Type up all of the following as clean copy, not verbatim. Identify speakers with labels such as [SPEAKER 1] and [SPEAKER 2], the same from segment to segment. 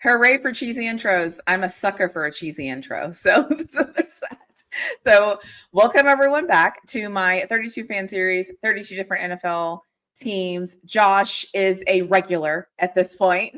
[SPEAKER 1] Hooray for cheesy intros. I'm a sucker for a cheesy intro. So there's that. So welcome everyone back to my 32 fan series, 32 different NFL teams. Josh is a regular at this point.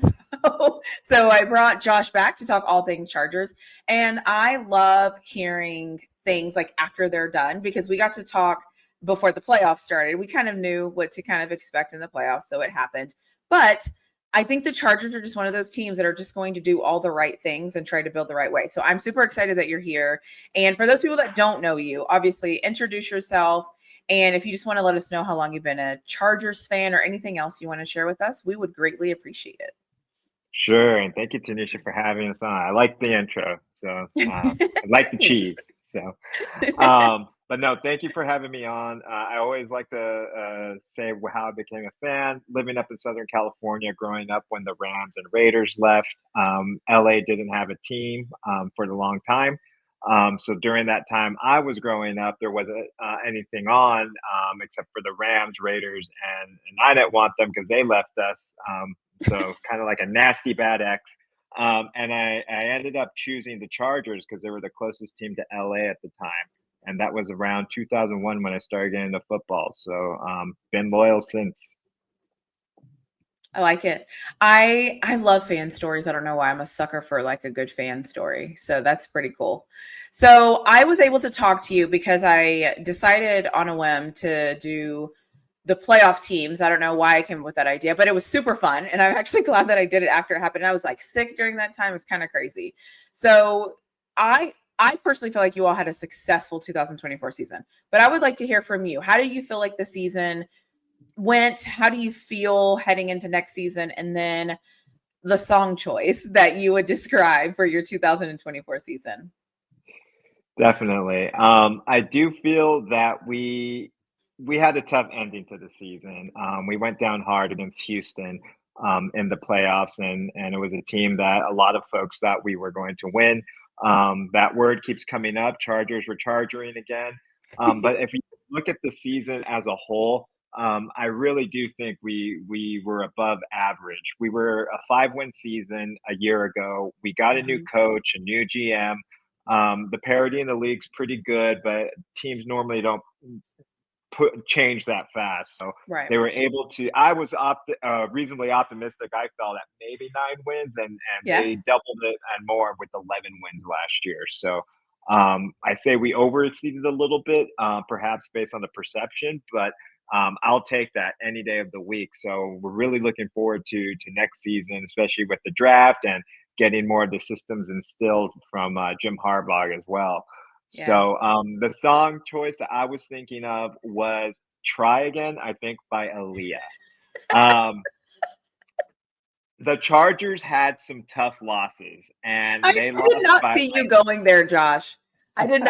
[SPEAKER 1] So I brought Josh back to talk all things Chargers. And I love hearing things like after they're done because we got to talk before the playoffs started. We kind of knew what to kind of expect in the playoffs, so it happened. But I think the Chargers are just one of those teams that are just going to do all the right things and try to build the right way. So I'm super excited that you're here. And for those people that don't know you, obviously introduce yourself. And if you just want to let us know how long you've been a Chargers fan or anything else you want to share with us, we would greatly appreciate
[SPEAKER 2] Sure, and thank you, Tanisha, for having us on. I like the intro, so I like the
[SPEAKER 1] it.
[SPEAKER 2] cheese. So, but no, thank you for having me on. I always like to say how I became a fan. Living up in Southern California, growing up when the Rams and Raiders left, LA didn't have a team for the long time. So during that time I was growing up, there wasn't anything on except for the Rams, Raiders, and I didn't want them because they left us. So kind of like a nasty bad ex. And I ended up choosing the Chargers because they were the closest team to LA at the time. And that was around 2001 when I started getting into football. So been loyal since.
[SPEAKER 1] I like it. I love fan stories. I don't know why. I'm a sucker for like a good fan story. So that's pretty cool. So I was able to talk to you because I decided on a whim to do the playoff teams. I don't know why I came up with that idea, but it was super fun. And I'm actually glad that I did it after it happened. I was like sick during that time. It was kind of crazy. So I personally feel like you all had a successful 2024 season, but I would like to hear from you. How do you feel like the season went? How do you feel heading into next season? And then the song choice that you would describe for your 2024 season.
[SPEAKER 2] Definitely. I do feel that we had a tough ending to the season. We went down hard against Houston in the playoffs, and it was a team that a lot of folks thought we were going to win. That word keeps coming up. Chargers were charging again. But if you look at the season as a whole, I really do think we were above average. We were a 5-win season a year ago. We got a new
[SPEAKER 1] Mhm.
[SPEAKER 2] coach, a new GM. The parity in the league's pretty good, but teams normally don't change that fast. So
[SPEAKER 1] Right.
[SPEAKER 2] they were able to. I was reasonably optimistic. I felt at maybe 9 wins, and
[SPEAKER 1] Yeah.
[SPEAKER 2] they doubled it and more with 11 wins last year. So I say we overexceeded a little bit, perhaps based on the perception, but I'll take that any day of the week. So we're really looking forward to next season, especially with the draft and getting more of the systems instilled from Jim Harbaugh as well.
[SPEAKER 1] Yeah.
[SPEAKER 2] So the song choice that I was thinking of was "Try Again," I think by Aaliyah. Um, the Chargers had some tough losses,
[SPEAKER 1] I
[SPEAKER 2] and they
[SPEAKER 1] did
[SPEAKER 2] lost
[SPEAKER 1] not
[SPEAKER 2] by
[SPEAKER 1] see you going there, Josh. I did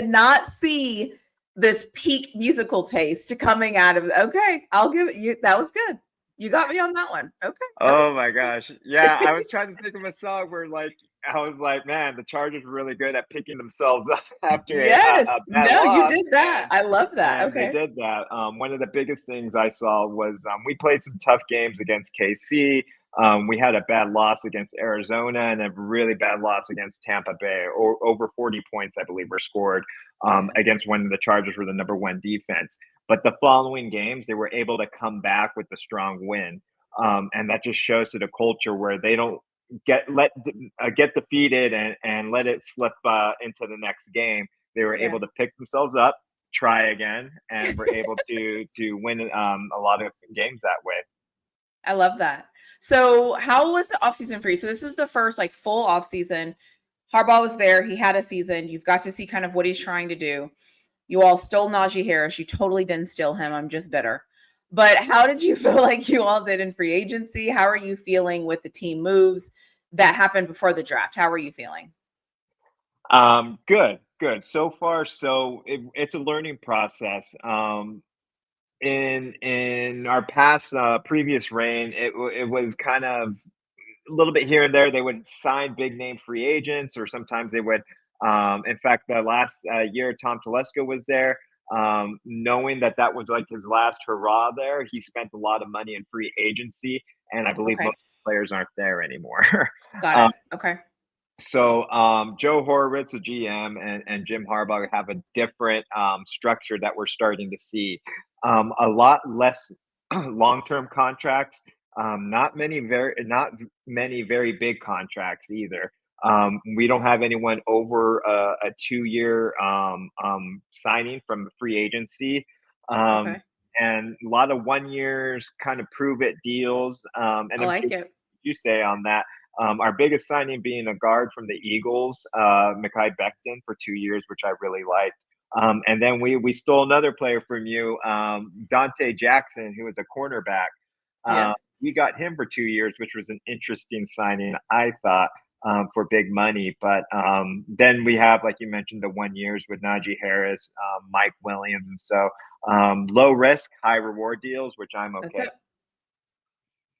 [SPEAKER 1] not see this peak musical taste coming out of okay. I'll give it you. That was good. You got me on that one. Okay. I
[SPEAKER 2] oh
[SPEAKER 1] respect
[SPEAKER 2] my gosh. Yeah, I was trying to think of a song where I was like, man, the Chargers were really good at picking themselves up after
[SPEAKER 1] yes.
[SPEAKER 2] a bad
[SPEAKER 1] No, you
[SPEAKER 2] loss,
[SPEAKER 1] did that. I love that.
[SPEAKER 2] and they
[SPEAKER 1] Okay.
[SPEAKER 2] did that. One of the biggest things I saw was we played some tough games against KC. We had a bad loss against Arizona and a really bad loss against Tampa Bay, or over 40 points, I believe, were scored
[SPEAKER 1] Yeah.
[SPEAKER 2] against when the Chargers were the number one defense. But the following games, they were able to come back with a strong win. And that just shows to the culture where they don't get defeated and let it slip into the next game. They were
[SPEAKER 1] Yeah.
[SPEAKER 2] able to pick themselves up, try again, and were able to win a lot of games that way.
[SPEAKER 1] I love that. So, how was the offseason for you? So, this is the first like full offseason. Harbaugh was there. He had a season. You've got to see kind of what he's trying to do. You all stole Najee Harris. You totally didn't steal him. I'm just bitter. But how did you feel like you all did in free agency? How are you feeling with the team moves that happened before the draft? How are you feeling?
[SPEAKER 2] Good, good. So far, so it's a learning process. In our past previous reign, it was kind of a little bit here and there. They would sign big name free agents, or sometimes they would. In fact, the last year Tom Telesco was there. Knowing that that was like his last hurrah there, he spent a lot of money in free agency, and I believe most
[SPEAKER 1] Okay.
[SPEAKER 2] players aren't there anymore.
[SPEAKER 1] Got it. Okay.
[SPEAKER 2] So Joe Horowitz, the GM, and Jim Harbaugh have a different structure that we're starting to see. A lot less long-term contracts. Not many very big contracts either. We don't have anyone over a 2-year signing from free agency. Um,
[SPEAKER 1] Okay.
[SPEAKER 2] and a lot of 1 years kind of prove it deals. And
[SPEAKER 1] I
[SPEAKER 2] I'm
[SPEAKER 1] like
[SPEAKER 2] curious
[SPEAKER 1] it.
[SPEAKER 2] what you say on that. Our biggest signing being a guard from the Eagles, Mekhi Becton, for 2 years, which I really liked. And then we stole another player from you, Dante Jackson, who was a cornerback.
[SPEAKER 1] Yeah.
[SPEAKER 2] We got him for 2 years, which was an interesting signing, I thought, for big money. But then we have, like you mentioned, the 1 years with Najee Harris, Mike Williams. And so low risk, high reward deals, which I'm
[SPEAKER 1] That's
[SPEAKER 2] okay.
[SPEAKER 1] it.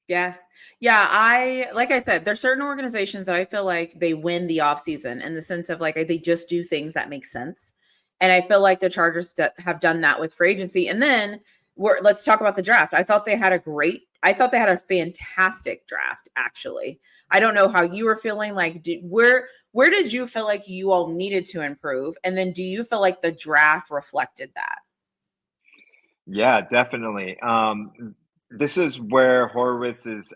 [SPEAKER 1] Yeah. Yeah. Like I said, there's certain organizations that I feel like they win the offseason in the sense of like they just do things that make sense. And I feel like the Chargers have done that with free agency. And then let's talk about the draft. I thought they had a fantastic draft, actually. I don't know how you were feeling. Like, where did you feel like you all needed to improve? And then do you feel like the draft reflected that?
[SPEAKER 2] Yeah, definitely. This is where Horowitz's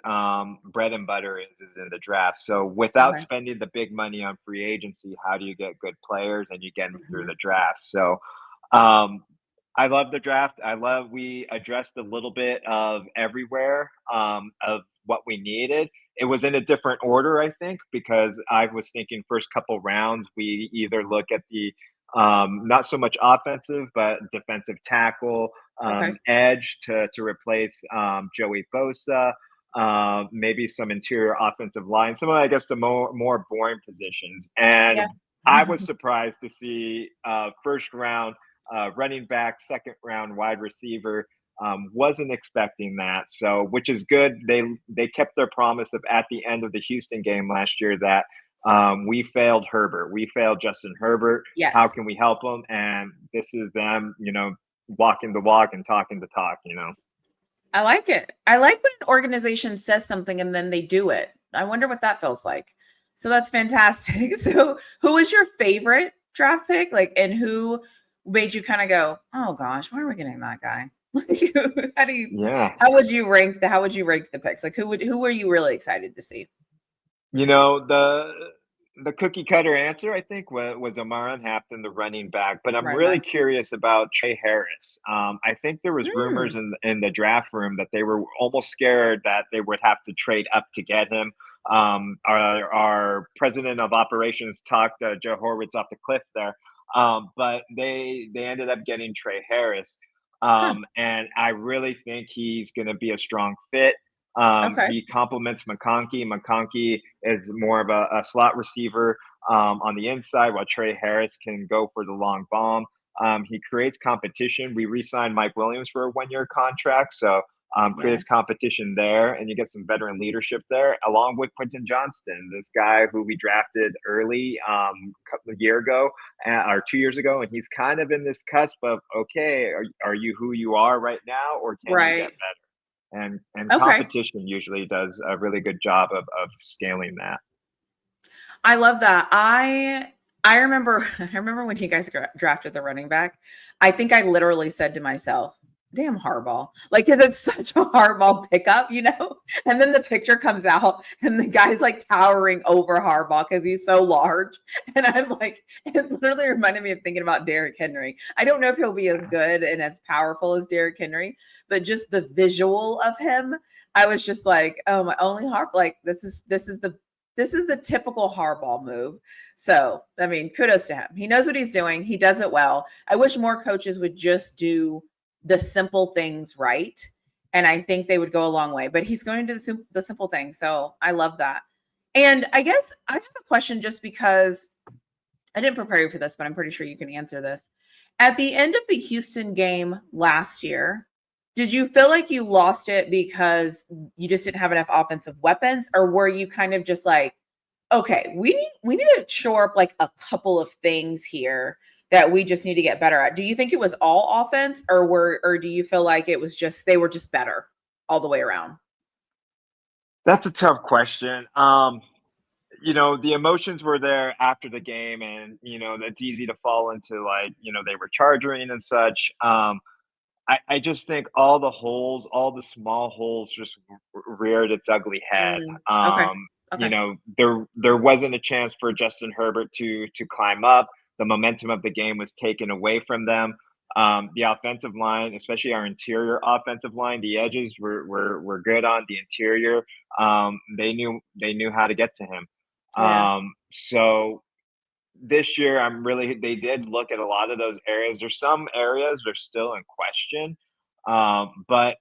[SPEAKER 2] bread and butter is in the draft. So without
[SPEAKER 1] Okay.
[SPEAKER 2] spending the big money on free agency, how do you get good players and you get them through
[SPEAKER 1] Mhm.
[SPEAKER 2] the draft? So um, I love the draft. I love we addressed a little bit of everywhere of what we needed. It was in a different order, I think, because I was thinking first couple rounds, we either look at the not so much offensive, but defensive tackle,
[SPEAKER 1] Okay.
[SPEAKER 2] edge to replace Joey Bosa, maybe some interior offensive line, some of I guess the more boring positions. And
[SPEAKER 1] Yeah.
[SPEAKER 2] I was surprised to see first round running back, second round wide receiver. Wasn't expecting that, so which is good. They kept their promise of at the end of the Houston game last year that we failed Herbert, we failed Justin Herbert. How
[SPEAKER 1] Yes.
[SPEAKER 2] can we help them? And this is them, walking the walk and talking the talk.
[SPEAKER 1] I like it. I like when an organization says something and then they do it. I wonder what that feels like. So that's fantastic. So who was your favorite draft pick? Like, and who made you kind of go, oh gosh, why are we getting that guy? Like, how do you,
[SPEAKER 2] Yeah.
[SPEAKER 1] how would you rank the picks? Like, who were you really excited to see?
[SPEAKER 2] The cookie cutter answer, I think, was Amaran Hampton, the running back. But I'm
[SPEAKER 1] Running
[SPEAKER 2] really
[SPEAKER 1] back.
[SPEAKER 2] curious about Trey Harris. I think there was rumors
[SPEAKER 1] Mm,
[SPEAKER 2] in the draft room that they were almost scared that they would have to trade up to get him. Our president of operations talked Joe Horwitz off the cliff there, but they ended up getting Trey Harris,
[SPEAKER 1] huh.
[SPEAKER 2] and I really think he's going to be a strong fit.
[SPEAKER 1] Okay.
[SPEAKER 2] He complements McConkey. McConkey is more of a slot receiver on the inside, while Trey Harris can go for the long bomb. He creates competition. We re-signed Mike Williams for a 1-year contract, so
[SPEAKER 1] Yeah.
[SPEAKER 2] creates competition there, and you get some veteran leadership there, along with Quentin Johnston, this guy who we drafted early a year ago or 2 years ago, and he's kind of in this cusp of okay, are you who you are right now, or can you get
[SPEAKER 1] Right.
[SPEAKER 2] better? And
[SPEAKER 1] Okay.
[SPEAKER 2] competition usually does a really good job of scaling that.
[SPEAKER 1] I love that. I remember I remember when you guys drafted the running back. I think I literally said to myself, "Damn Harbaugh!" Like, because it's such a Harbaugh pickup, you know. And then the picture comes out, and the guy's like towering over Harbaugh because he's so large. And I'm like, it literally reminded me of thinking about Derrick Henry. I don't know if he'll be as good and as powerful as Derrick Henry, but just the visual of him, I was just like, oh my, only Harbaugh. Like, this is the typical Harbaugh move. So, I mean, kudos to him. He knows what he's doing. He does it well. I wish more coaches would just do the simple things right. And I think they would go a long way. But he's going to do the simple thing. So I love that. And I guess I have a question just because I didn't prepare you for this, but I'm pretty sure you can answer this. At the end of the Houston game last year, did you feel like you lost it because you just didn't have enough offensive weapons, or were you kind of just like, okay, we need to shore up like a couple of things here that we just need to get better at? Do you think it was all offense, or do you feel like it was just they were just better all the way around?
[SPEAKER 2] That's a tough question. The emotions were there after the game, and it's easy to fall into like they were charging and such. I just think all the small holes just reared its ugly head.
[SPEAKER 1] Okay. Okay.
[SPEAKER 2] There wasn't a chance for Justin Herbert to climb up. The momentum of the game was taken away from them. The offensive line, especially our interior offensive line, the edges were good on the interior. They knew how to get to him.
[SPEAKER 1] Yeah.
[SPEAKER 2] So this year, they did look at a lot of those areas. There's some areas they're still in question, but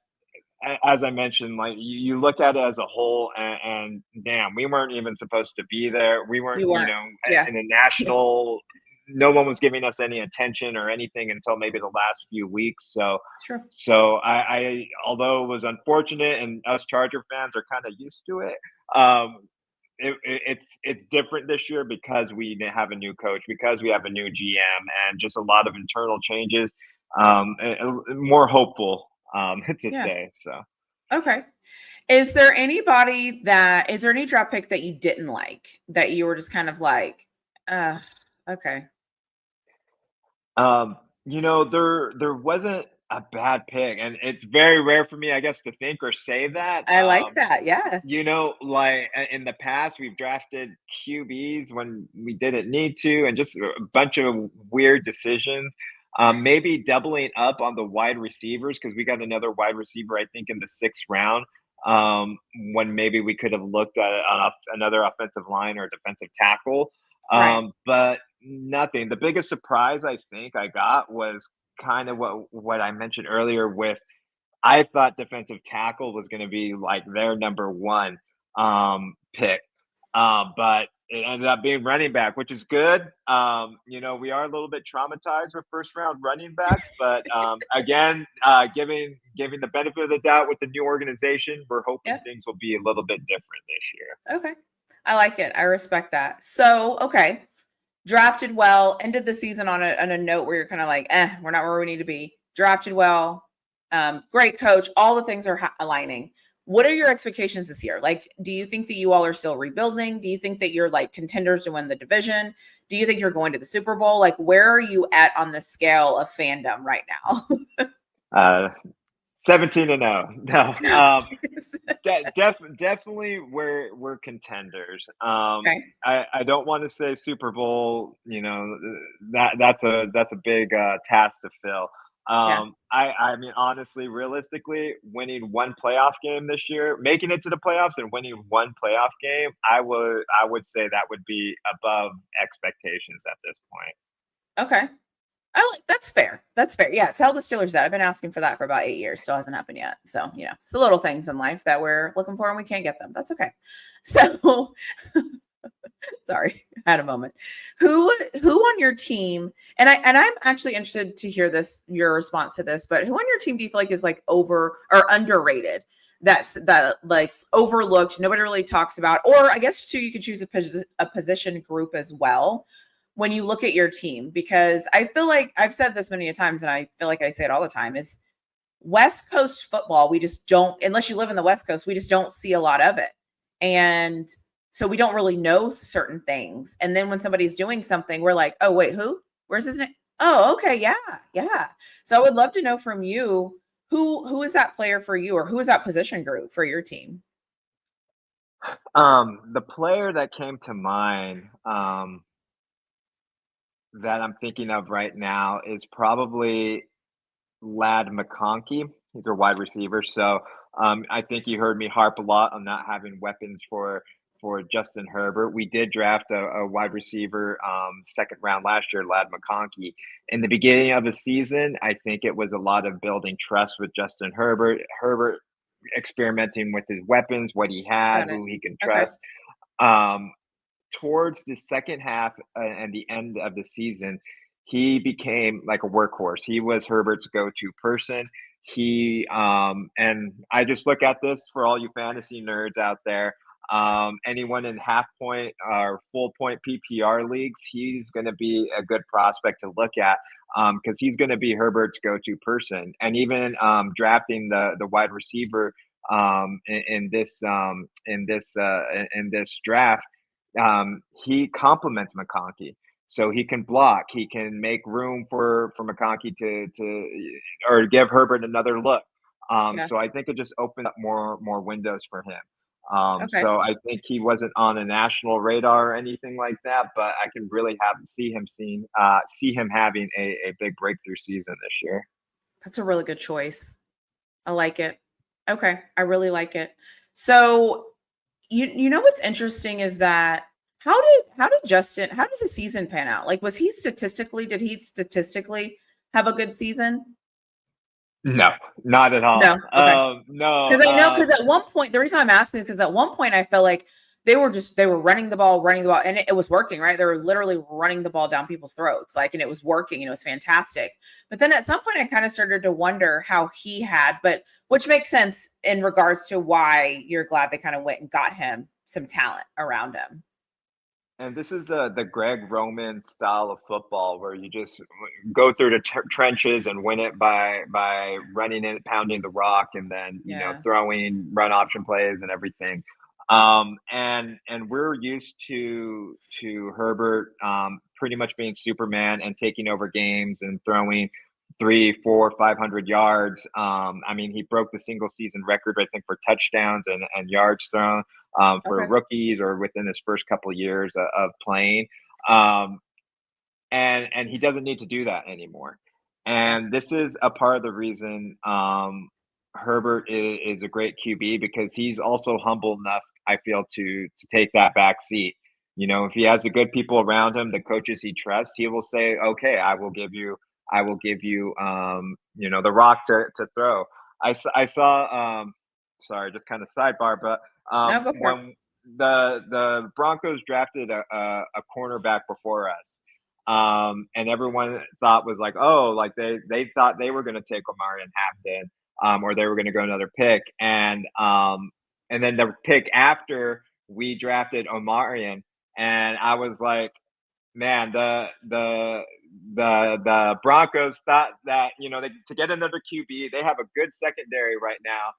[SPEAKER 2] as I mentioned, like you look at it as a whole, and damn, we weren't even supposed to be there. We weren't,
[SPEAKER 1] You weren't. Yeah.
[SPEAKER 2] in a national. No one was giving us any attention or anything until maybe the last few weeks. So,
[SPEAKER 1] It's true.
[SPEAKER 2] although it was unfortunate, and us Charger fans are kind of used to it. It's different this year because we have a new coach, because we have a new GM, and just a lot of internal changes. More hopeful to
[SPEAKER 1] Yeah.
[SPEAKER 2] say so.
[SPEAKER 1] Okay. Is there any draft pick that you didn't like, that you were just kind of like, okay.
[SPEAKER 2] There wasn't a bad pick, and it's very rare for me, I guess, to think or say that.
[SPEAKER 1] I like that. Yeah.
[SPEAKER 2] Like in the past, we've drafted QBs when we didn't need to, and just a bunch of weird decisions. Maybe doubling up on the wide receivers, because we got another wide receiver, I think, in the 6th round. When maybe we could have looked at another offensive line or defensive tackle.
[SPEAKER 1] Right.
[SPEAKER 2] But nothing. The biggest surprise I think I got was kind of what I mentioned earlier with I thought defensive tackle was going to be like their number one pick, but it ended up being running back, which is good. We are a little bit traumatized with 1st round running backs, but again, giving the benefit of the doubt with the new organization, we're hoping
[SPEAKER 1] Yeah.
[SPEAKER 2] things will be a little bit different this year.
[SPEAKER 1] Okay. I like it. I respect that. So, okay. Drafted well, ended the season on a note where you're kind of like, we're not where we need to be. Drafted well, great coach, all the things are aligning. What are your expectations this year? Like, do you think that you all are still rebuilding? Do you think that you're like contenders to win the division? Do you think you're going to the Super Bowl? Like, where are you at on the scale of fandom right now?
[SPEAKER 2] 17-0. No, definitely we're contenders.
[SPEAKER 1] Okay.
[SPEAKER 2] I don't want to say Super Bowl. That's a big task to fill.
[SPEAKER 1] Yeah.
[SPEAKER 2] I mean, honestly, realistically, winning one playoff game this year, making it to the playoffs and winning one playoff game, I would say that would be above expectations at this point.
[SPEAKER 1] Okay. That's fair. That's fair. Yeah. Tell the Steelers that. I've been asking for that for about 8 years. Still hasn't happened yet. So, it's the little things in life that we're looking for and we can't get them. That's okay. So, sorry, I had a moment. Who on your team, and I'm actually interested to hear your response to this, but who on your team do you feel like is like over or underrated? That like overlooked, nobody really talks about, or I guess too, you could choose a position group as well when you look at your team, because I feel like I've said this many times and I feel like I say it all the time, is West Coast football, we just don't, unless you live in the West Coast, we just don't see a lot of it. And so we don't really know certain things. And then when somebody's doing something, we're like, oh, wait, who? Where's his name? Oh, okay. Yeah. Yeah. So I would love to know from you, who is that player for you, or who is that position group for your team?
[SPEAKER 2] The player that came to mind, that I'm thinking of right now is probably Lad McConkey. He's a wide receiver. So I think you heard me harp a lot on not having weapons for Justin Herbert. We did draft a wide receiver 2nd round last year, Lad McConkey. In the beginning of the season, I think it was a lot of building trust with Justin Herbert. Herbert experimenting with his weapons, what he had,
[SPEAKER 1] Got it.
[SPEAKER 2] who he can
[SPEAKER 1] Okay.
[SPEAKER 2] trust. Towards the second half and the end of the season, he became like a workhorse. He was Herbert's go-to person. And I just look at this for all you fantasy nerds out there. Anyone in half point or full point PPR leagues, he's going to be a good prospect to look at, because he's going to be Herbert's go-to person. And even drafting the wide receiver in this draft. He complements McConkey. So he can block. He can make room for McConkey to or give Herbert another look.
[SPEAKER 1] Yeah.
[SPEAKER 2] So I think it just opened up more windows for him.
[SPEAKER 1] Okay.
[SPEAKER 2] So I think he wasn't on a national radar or anything like that, but I can really see him having a big breakthrough season this year.
[SPEAKER 1] That's a really good choice. I like it. Okay. I really like it. So you know what's interesting is that how did his season pan out? Like did he statistically have a good season?
[SPEAKER 2] No, not at all.
[SPEAKER 1] No. Okay.
[SPEAKER 2] No.
[SPEAKER 1] Because I know, because at one point, the reason I'm asking is because at one point I felt like they were running the ball, and it was working, right? They were literally running the ball down people's throats, like, and it was working, and it was fantastic. But then at some point, I kind of started to wonder how he had, but which makes sense in regards to why you're glad they kind of went and got him some talent around him.
[SPEAKER 2] And this is the Greg Roman style of football where you just go through the trenches and win it by running it, pounding the rock, and then
[SPEAKER 1] Yeah.
[SPEAKER 2] throwing run option plays and everything. And we're used to Herbert pretty much being Superman and taking over games and throwing 300, 400, 500 yards. I mean, he broke the single season record, I think, for touchdowns and yards thrown for
[SPEAKER 1] Okay.
[SPEAKER 2] rookies or within his first couple of years of playing. Um, and he doesn't need to do that anymore.
[SPEAKER 1] Yeah.
[SPEAKER 2] And this is a part of the reason Herbert is a great QB because he's also humble enough, I feel, to take that back seat. If he has the good people around him, the coaches he trusts, he will say, "Okay, I will give you, the rock to throw." I saw, sorry, just kind of sidebar, but
[SPEAKER 1] No, go for it.
[SPEAKER 2] when the Broncos drafted a cornerback before us, and everyone thought was like, oh, like they thought they were going to take Omari and Hampton, or they were going to go another pick, and then the pick after we drafted Omarion, and I was like, man, the Broncos thought that to get another QB, they have a good secondary right now.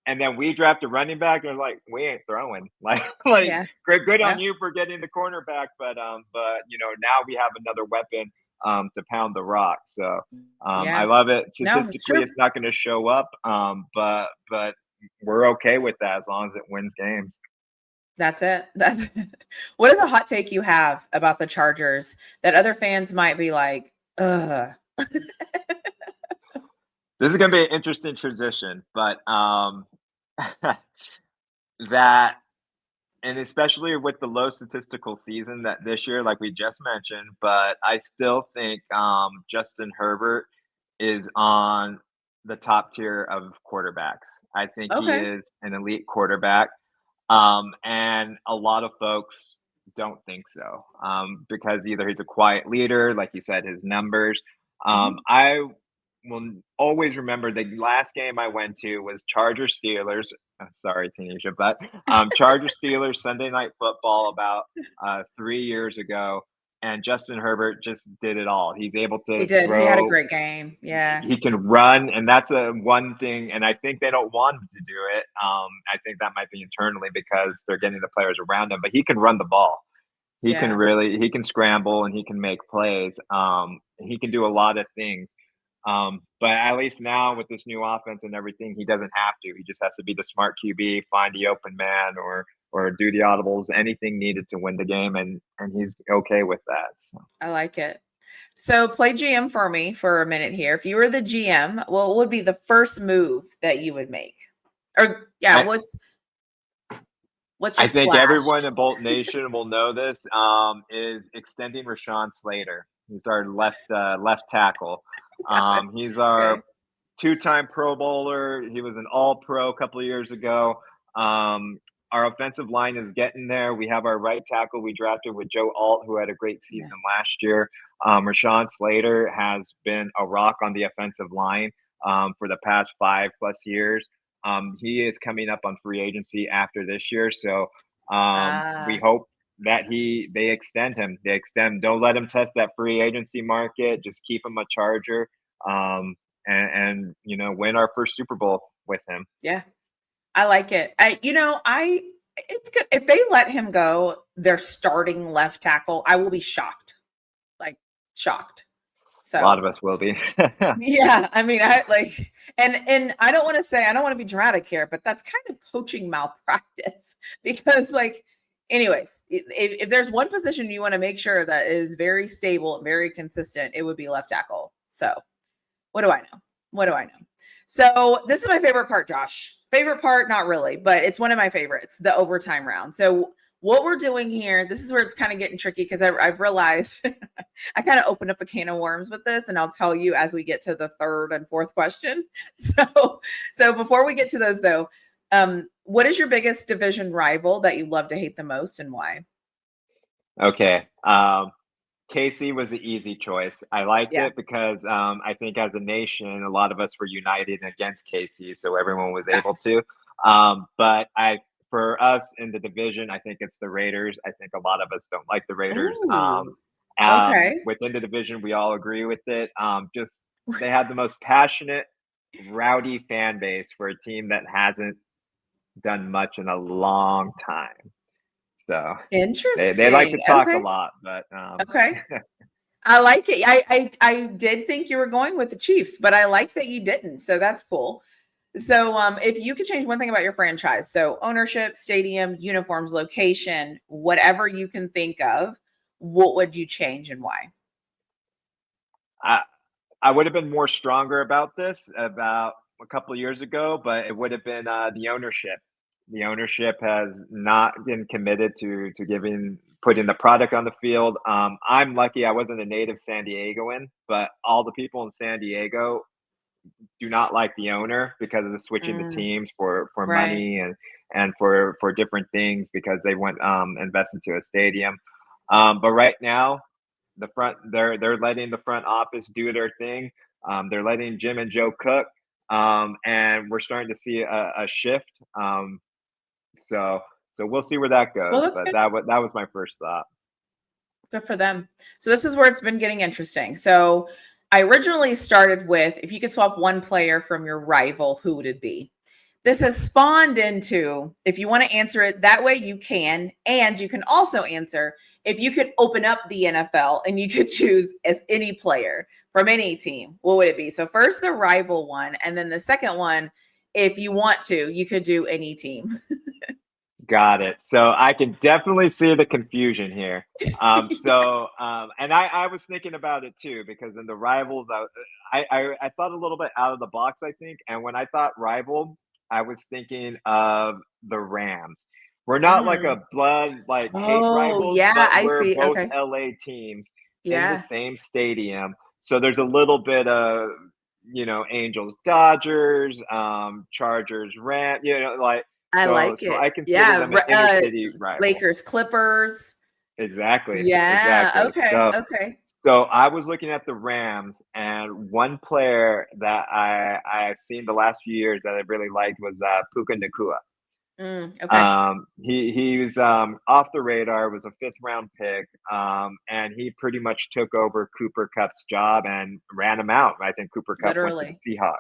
[SPEAKER 2] And then we draft a running back, and they're like, we ain't throwing. Like
[SPEAKER 1] Yeah.
[SPEAKER 2] good on
[SPEAKER 1] Yeah.
[SPEAKER 2] you for getting the cornerback, but now we have another weapon to pound the rock. So I
[SPEAKER 1] Yeah.
[SPEAKER 2] love it.
[SPEAKER 1] No, it's
[SPEAKER 2] Statistically,
[SPEAKER 1] true.
[SPEAKER 2] it's not going to show up, but we're okay with that as long as it wins games.
[SPEAKER 1] That's it. That's it. What is a hot take you have about the Chargers that other fans might be like, ugh?
[SPEAKER 2] This is going to be an interesting transition, but that and especially with the low statistical season that this year, like we just mentioned, but I still think Justin Herbert is on the top tier of quarterbacks. I think he
[SPEAKER 1] Okay.
[SPEAKER 2] is an elite quarterback, and a lot of folks don't think so because either he's a quiet leader, like you said, his numbers.
[SPEAKER 1] Mhm.
[SPEAKER 2] I will always remember the last game I went to was Chargers Steelers. Sorry, Tanisha, but Chargers Steelers Sunday Night Football about 3 years ago, and Justin Herbert just did it all. He's able
[SPEAKER 1] He
[SPEAKER 2] to
[SPEAKER 1] did. He had a
[SPEAKER 2] throw.
[SPEAKER 1] great game. Yeah.
[SPEAKER 2] He can run, and that's a one thing. And I think they don't want him to do it. I think that might be internally because they're getting the players around him. But he can run the ball.
[SPEAKER 1] Yeah.
[SPEAKER 2] He can scramble and he can make plays. He can do a lot of things. But at least now with this new offense and everything, he doesn't have to. He just has to be the smart QB, find the open man, or do the audibles, anything needed to win the game, and he's okay with that. So.
[SPEAKER 1] I like it. So play GM for me for a minute here. If you were the GM, what would be the first move that you would make? Or yeah,
[SPEAKER 2] I,
[SPEAKER 1] what's your
[SPEAKER 2] I think
[SPEAKER 1] splash?
[SPEAKER 2] everyone in Bolt Nation will know this. Is extending Rashawn Slater. He's our left tackle. He's our
[SPEAKER 1] Okay.
[SPEAKER 2] two-time Pro Bowler. He was an All-Pro a couple of years ago. Our offensive line is getting there. We have our right tackle we drafted with Joe Alt, who had a great
[SPEAKER 1] Yeah.
[SPEAKER 2] season last year. Rashawn Slater has been a rock on the offensive line for the past 5+ years. He is coming up on free agency after this year, so we
[SPEAKER 1] Ah,
[SPEAKER 2] hope that they extend him. They extend. Don't let him test that free agency market. Just keep him a Charger. Um, and win our first Super Bowl with him.
[SPEAKER 1] yeah. I like it. It's good if they let him go. Their starting left tackle, I will be shocked, like shocked.
[SPEAKER 2] A lot
[SPEAKER 1] So
[SPEAKER 2] of us will be.
[SPEAKER 1] yeah, I mean, I like, and I don't want to say I don't want to be dramatic here, but that's kind of coaching malpractice because, like, anyways, if there's one position you want to make sure that is very stable and very consistent, it would be left tackle. So, what do I know? What do I know? So, this is my favorite part, Josh. Favorite part, not really, but it's one of my favorites, the overtime round. So, what we're doing here, this is where it's kind of getting tricky because I've realized I kind of opened up a can of worms with this, and I'll tell you as we get to the third and fourth question. So before we get to those, though, what is your biggest division rival that you love to hate the most, and why?
[SPEAKER 2] Okay. KC was the easy choice. I liked
[SPEAKER 1] Yeah,
[SPEAKER 2] it because I think as a nation, a lot of us were united against KC, so everyone was able
[SPEAKER 1] facts.
[SPEAKER 2] to. But for us in the division, I think it's the Raiders. I think a lot of us don't like the Raiders.
[SPEAKER 1] Ooh, okay.
[SPEAKER 2] Within the division, we all agree with it. Just they have the most passionate, rowdy fan base for a team that hasn't done much in a long time. So they like to
[SPEAKER 1] Interesting.
[SPEAKER 2] talk a
[SPEAKER 1] Okay.
[SPEAKER 2] lot, but
[SPEAKER 1] Okay. I like it. I did think you were going with the Chiefs, but I like that you didn't. So that's cool. So if you could change one thing about your franchise, so ownership, stadium, uniforms, location, whatever you can think of, what would you change and why?
[SPEAKER 2] I I would have been more stronger about this about a couple of years ago, but it would have been the ownership. The ownership has not been committed to giving putting the product on the field. I'm lucky I wasn't a native San Diegoan, but all the people in San Diego do not like the owner because of the switching the
[SPEAKER 1] Mm,
[SPEAKER 2] teams for
[SPEAKER 1] right.
[SPEAKER 2] money and for different things because they went invest into a stadium. But right now, they're letting the front office do their thing. They're letting Jim and Joe cook, and we're starting to see a shift. So so we'll see where that
[SPEAKER 1] Well,
[SPEAKER 2] goes.
[SPEAKER 1] that's
[SPEAKER 2] But
[SPEAKER 1] good.
[SPEAKER 2] that was my first thought.
[SPEAKER 1] Good for them. So this is where it's been getting interesting. So I originally started with if you could swap one player from your rival, who would it be? This has spawned into if you want to answer it that way, you can. And you can also answer if you could open up the NFL and you could choose as any player from any team, what would it be? So, first, the rival one. And then the second one, if you want to, you could do any team.
[SPEAKER 2] Got it. So I can definitely see the confusion here. And I was thinking about it too because in the rivals, I thought a little bit out of the box. I think, and when I thought rival, I was thinking of the Rams. We're not like
[SPEAKER 1] Mm.
[SPEAKER 2] a blood like hate
[SPEAKER 1] Oh,
[SPEAKER 2] rivals,
[SPEAKER 1] yeah,
[SPEAKER 2] but
[SPEAKER 1] I
[SPEAKER 2] we're
[SPEAKER 1] see.
[SPEAKER 2] both
[SPEAKER 1] Okay.
[SPEAKER 2] LA teams in the
[SPEAKER 1] Yeah,
[SPEAKER 2] same stadium. So there's a little bit of Angels, Dodgers, Chargers, Ram. Like
[SPEAKER 1] I
[SPEAKER 2] so
[SPEAKER 1] like
[SPEAKER 2] so
[SPEAKER 1] it.
[SPEAKER 2] I consider
[SPEAKER 1] Yeah,
[SPEAKER 2] them an inner city rival.
[SPEAKER 1] Lakers, Clippers.
[SPEAKER 2] Exactly,
[SPEAKER 1] Yeah,
[SPEAKER 2] exactly.
[SPEAKER 1] okay, okay.
[SPEAKER 2] So I was looking at the Rams, and one player that I've seen the last few years that I really liked was Puka Nakua.
[SPEAKER 1] Okay.
[SPEAKER 2] He was off the radar, was a fifth round pick, and he pretty much took over Cooper Cup's job and ran him out. I think Cooper Cup went to the
[SPEAKER 1] Literally.
[SPEAKER 2] Seahawks.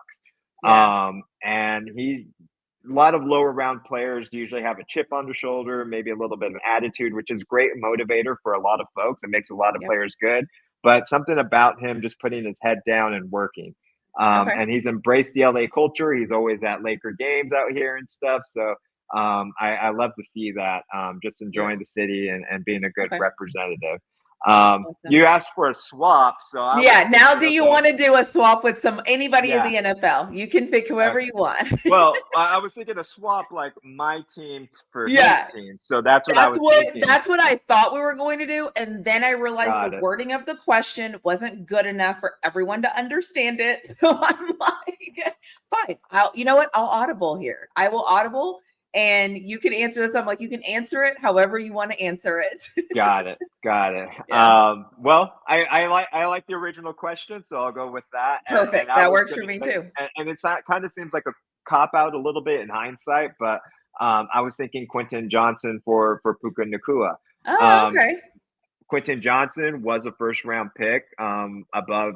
[SPEAKER 1] Yeah.
[SPEAKER 2] And he a lot of lower round players usually have a chip on their shoulder, maybe a little bit of attitude, which is great motivator for a lot of folks. It makes a lot of
[SPEAKER 1] Yep.
[SPEAKER 2] players good, but something about him just putting his head down and working.
[SPEAKER 1] Okay.
[SPEAKER 2] And he's embraced the LA culture. He's always at Laker games out here and stuff. So I love to see that. Just
[SPEAKER 1] Yeah.
[SPEAKER 2] enjoying the city and being a good
[SPEAKER 1] Okay.
[SPEAKER 2] representative.
[SPEAKER 1] Awesome.
[SPEAKER 2] You asked for a swap, so I was
[SPEAKER 1] Yeah. Now,
[SPEAKER 2] thinking,
[SPEAKER 1] do you
[SPEAKER 2] okay,
[SPEAKER 1] want to do a swap with anybody in
[SPEAKER 2] yeah,
[SPEAKER 1] the NFL? You can pick whoever
[SPEAKER 2] okay.
[SPEAKER 1] you want.
[SPEAKER 2] Well, I was thinking to swap like my team for his
[SPEAKER 1] Yeah.
[SPEAKER 2] team, so that's what I was thinking.
[SPEAKER 1] That's what I thought we were going to do. And then I realized the
[SPEAKER 2] Got it.
[SPEAKER 1] wording of the question wasn't good enough for everyone to understand it. So I'm like, fine. You know what? I'll audible here. I will audible and you can answer this. I'm like, you can answer it however you want to answer it.
[SPEAKER 2] Got it. Got it.
[SPEAKER 1] Yeah.
[SPEAKER 2] Well, I like the original question, so I'll go with that. And
[SPEAKER 1] Perfect.
[SPEAKER 2] I
[SPEAKER 1] That
[SPEAKER 2] was
[SPEAKER 1] works for
[SPEAKER 2] gonna
[SPEAKER 1] me
[SPEAKER 2] say,
[SPEAKER 1] too.
[SPEAKER 2] and it's not kind of seems like a cop out a little bit in hindsight, but I was thinking Quentin Johnson for Puka Nakua.
[SPEAKER 1] Oh,
[SPEAKER 2] Um,
[SPEAKER 1] okay.
[SPEAKER 2] Quentin Johnson was a first round pick, above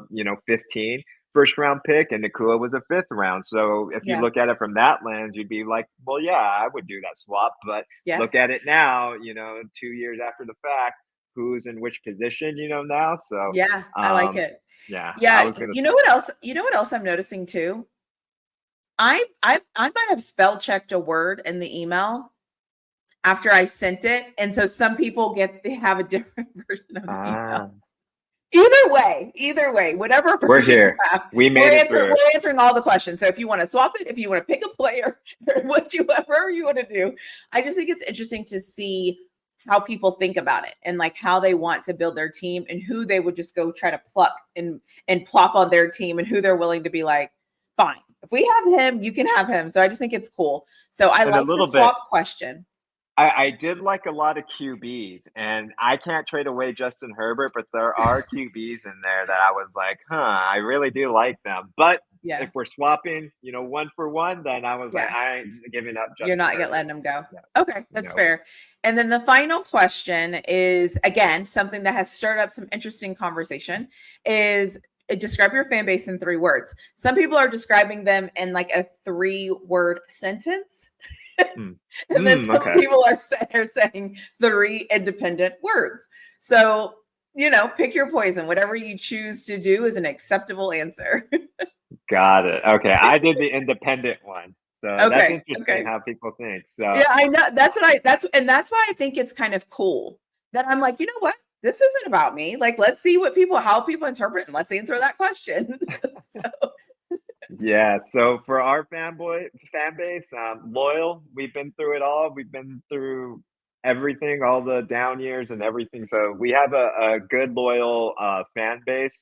[SPEAKER 2] 15. first round pick and Nakua was a fifth round. So if you
[SPEAKER 1] Yeah.
[SPEAKER 2] look at it from that lens, you'd be like, well, yeah, I would do that swap. But
[SPEAKER 1] Yeah.
[SPEAKER 2] look at it now, 2 years after the fact, who's in which position, now. So
[SPEAKER 1] Yeah. I like it.
[SPEAKER 2] yeah, I
[SPEAKER 1] Yeah.
[SPEAKER 2] was gonna
[SPEAKER 1] You know what else? You know what else I'm noticing too? I might have spell checked a word in the email after I sent it. And so some people they have a different version of the email. Either way, whatever
[SPEAKER 2] we're
[SPEAKER 1] version you
[SPEAKER 2] here.
[SPEAKER 1] have,
[SPEAKER 2] We made it through.
[SPEAKER 1] we're answering all the questions. So if you want to swap it, if you want to pick a player, or whatever you want to do, I just think it's interesting to see how people think about it and like how they want to build their team and who they would just go try to pluck and plop on their team and who they're willing to be like, fine, if we have him, you can have him. So I just think it's cool. So I
[SPEAKER 2] And a
[SPEAKER 1] like the
[SPEAKER 2] little bit,
[SPEAKER 1] swap question.
[SPEAKER 2] I did like a lot of QBs, and I can't trade away Justin Herbert, but there are QBs in there that I was like, I really do like them. But
[SPEAKER 1] Yeah.
[SPEAKER 2] if we're swapping, one for one, then I was like,
[SPEAKER 1] Yeah.
[SPEAKER 2] I ain't giving up Justin
[SPEAKER 1] You're not
[SPEAKER 2] Herbert.
[SPEAKER 1] letting them go.
[SPEAKER 2] Yeah.
[SPEAKER 1] Okay, that's fair. And then the final question is, again, something that has stirred up some interesting conversation is describe your fan base in 3 words. Some people are describing them in like a 3-word sentence. And then some
[SPEAKER 2] Okay.
[SPEAKER 1] people are saying 3 independent words. So, pick your poison. Whatever you choose to do is an acceptable answer.
[SPEAKER 2] Got it. Okay. I did the independent one. So that's
[SPEAKER 1] Okay.
[SPEAKER 2] interesting how people think. So
[SPEAKER 1] Yeah, I know. That's why I think it's kind of cool that I'm like, you know what? This isn't about me. Like, let's see how people interpret and let's answer that question. So,
[SPEAKER 2] yeah, so for our fan base, loyal. We've been through it all. We've been through everything, all the down years and everything. So we have a good loyal fan base.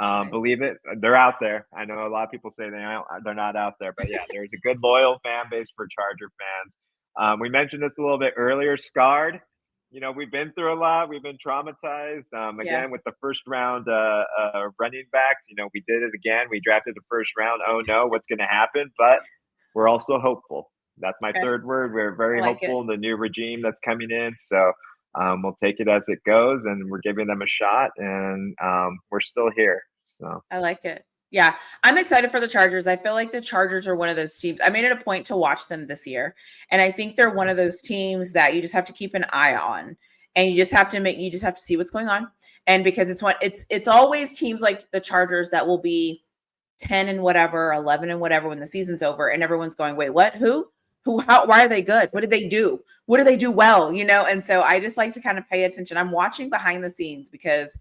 [SPEAKER 1] nice.
[SPEAKER 2] Believe it, they're out there. I know a lot of people say they're not out there, but yeah, there's a good loyal fan base for Charger fans. We mentioned this a little bit earlier. Scarred. We've been through a lot. We've been traumatized.
[SPEAKER 1] Yeah.
[SPEAKER 2] Again, with the first round running backs, we did it again. We drafted the first round. Oh no, what's going to happen? But we're also hopeful. That's my
[SPEAKER 1] Okay.
[SPEAKER 2] third word. We're very
[SPEAKER 1] I like it.
[SPEAKER 2] hopeful in the new regime that's coming in. So we'll take it as it goes, and we're giving them a shot, and we're still here. So
[SPEAKER 1] I like it. Yeah, I'm excited for the Chargers. I feel like the Chargers are one of those teams. I made it a point to watch them this year, and I think they're one of those teams that you just have to keep an eye on, and you just have to see what's going on. And because it's always teams like the Chargers that will be 10 and whatever, 11 and whatever when the season's over, and everyone's going, wait, what? Who? How? Why are they good? What did they do? What do they do well? And so I just like to kind of pay attention. I'm watching behind the scenes because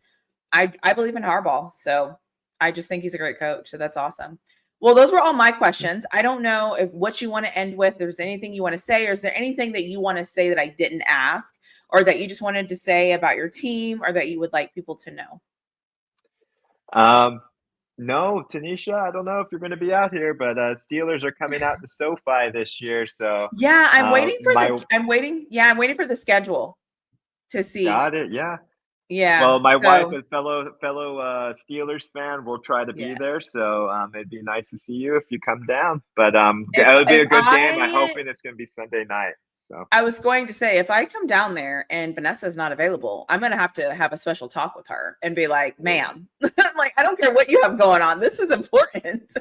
[SPEAKER 1] I believe in Harbaugh. So I just think he's a great coach. So that's awesome. Well, those were all my questions. I don't know if what you want to end with. If there's anything you want to say, or is there anything that you want to say that I didn't ask, or that you just wanted to say about your team, or that you would like people to know?
[SPEAKER 2] No, Tanisha, I don't know if you're going to be out here, but Steelers are coming out to SoFi this year. So
[SPEAKER 1] Yeah, I'm waiting for
[SPEAKER 2] my
[SPEAKER 1] I'm waiting for the schedule to see.
[SPEAKER 2] got it. Yeah.
[SPEAKER 1] Yeah.
[SPEAKER 2] Well, my wife,
[SPEAKER 1] So
[SPEAKER 2] a fellow Steelers fan, will try to be
[SPEAKER 1] yeah.
[SPEAKER 2] there. So it'd be nice to see you if you come down. But it'll be
[SPEAKER 1] If
[SPEAKER 2] a good game. I'm hoping it's going to be Sunday night. So
[SPEAKER 1] I was going to say, if I come down there and Vanessa's not available, I'm going to have a special talk with her and be like, ma'am, like, I don't care what you have going on. This is important.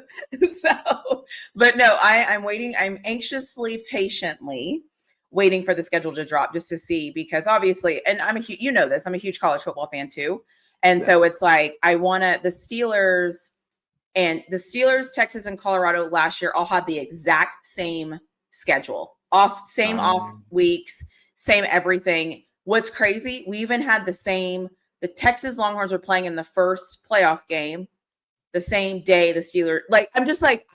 [SPEAKER 1] So, but no, I'm waiting. I'm anxiously, patiently waiting for the schedule to drop just to see, because obviously, and I'm I'm a huge college football fan too. And
[SPEAKER 2] yeah.
[SPEAKER 1] so it's like, the Steelers, Texas, and Colorado last year all had the exact same schedule, off weeks, same everything. What's crazy, we even had the Texas Longhorns were playing in the first playoff game the same day the Steelers, like, I'm just like,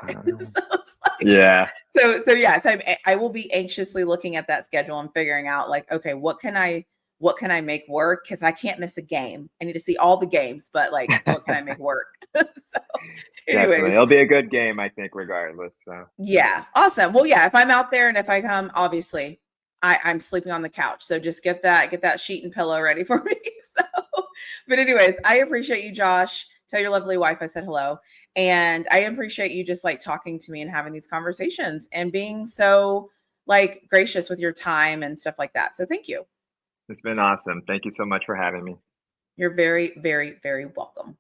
[SPEAKER 1] so
[SPEAKER 2] yeah.
[SPEAKER 1] So I will be anxiously looking at that schedule and figuring out, like, okay, what can I make work? Because I can't miss a game. I need to see all the games, but like, what can I make work? So
[SPEAKER 2] Definitely.
[SPEAKER 1] anyways,
[SPEAKER 2] It'll be a good game, I think, regardless. So
[SPEAKER 1] yeah, awesome. Well, yeah, if I'm out there and if I come, obviously I'm sleeping on the couch. So just get that sheet and pillow ready for me. So, but anyways, I appreciate you, Josh. Tell your lovely wife I said hello. And I appreciate you just like talking to me and having these conversations and being so like gracious with your time and stuff like that. So thank you.
[SPEAKER 2] it's been awesome. Thank you so much for having me.
[SPEAKER 1] You're very, very, very welcome.